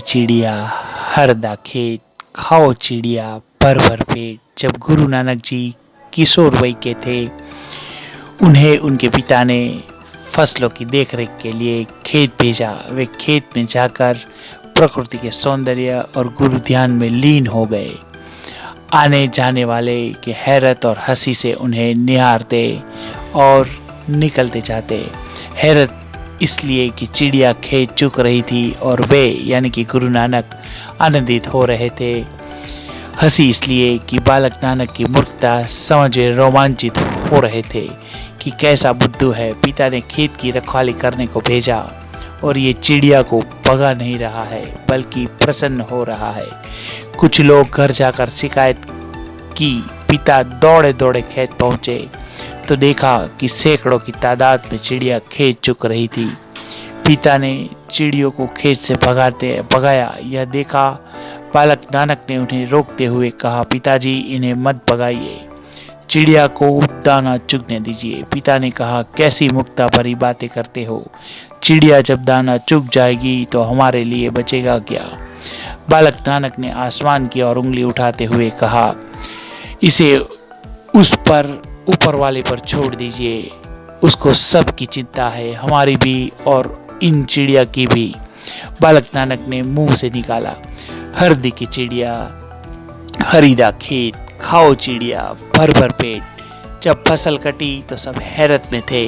चिड़िया हरदा खेत खाओ चिड़िया भर भर पेट। जब गुरु नानक जी किशोर वय के थे, उन्हें उनके पिता ने फसलों की देखरेख के लिए खेत भेजा। वे खेत में जाकर प्रकृति के सौंदर्य और गुरु ध्यान में लीन हो गए। आने जाने वाले की हैरत और हंसी से उन्हें निहारते और निकलते जाते। हैरत इसलिए कि चिड़िया खेत चुग रही थी और वे यानी कि गुरु नानक आनंदित हो रहे थे। हंसी इसलिए कि बालक नानक की मूर्खता समझे रोमांचित हो रहे थे कि कैसा बुद्धू है। पिता ने खेत की रखवाली करने को भेजा और ये चिड़िया को भगा नहीं रहा है बल्कि प्रसन्न हो रहा है। कुछ लोग घर जाकर शिकायत की। पिता दौड़े दौड़े खेत पहुंचे तो देखा कि सैकड़ों की तादाद में चिड़िया खेत चुग रही थी। पिता ने चिड़ियों को खेत से भगाया। यह देखा बालक नानक ने उन्हें रोकते हुए कहा, पिताजी इन्हें मत भगाइए, चिड़िया को दाना चुगने दीजिए। पिता ने कहा, कैसी मुक्ता भरी बातें करते हो, चिड़िया जब दाना चुग जाएगी तो हमारे लिए बचेगा क्या। बालक नानक ने आसमान की ओर उंगली उठाते हुए कहा, इसे उस पर ऊपर वाले पर छोड़ दीजिए, उसको सब की चिंता है, हमारी भी और इन चिड़िया की भी। बालक नानक ने मुंह से निकाला, हरदी की चिड़िया हरीदा खेत खाओ चिड़िया भर भर पेट। जब फसल कटी तो सब हैरत में थे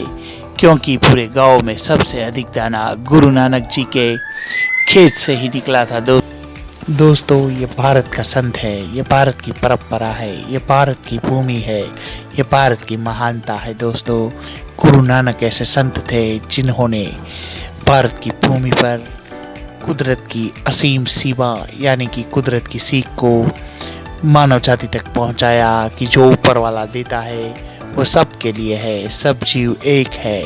क्योंकि पूरे गांव में सबसे अधिक दाना गुरु नानक जी के खेत से ही निकला था। दोस्तों, ये भारत का संत है, ये भारत की परंपरा है, ये भारत की भूमि है, ये भारत की महानता है। दोस्तों, गुरु नानक ऐसे संत थे जिन्होंने भारत की भूमि पर कुदरत की असीम सीमा यानी कि कुदरत की सीख को मानव जाति तक पहुंचाया कि जो ऊपर वाला देता है वो सबके लिए है। सब जीव एक है,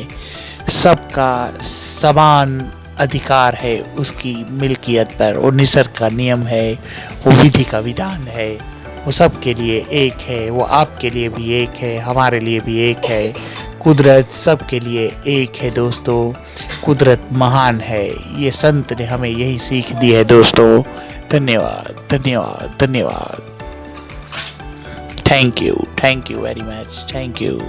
सबका समान अधिकार है उसकी मिल्कियत पर। वो निसर्ग का नियम है, वो विधि का विधान है, वो सबके लिए एक है। वो आपके लिए भी एक है, हमारे लिए भी एक है। कुदरत सबके लिए एक है। दोस्तों, कुदरत महान है। ये संत ने हमें यही सीख दी है। दोस्तों, धन्यवाद धन्यवाद धन्यवाद। Thank you very much. Thank you.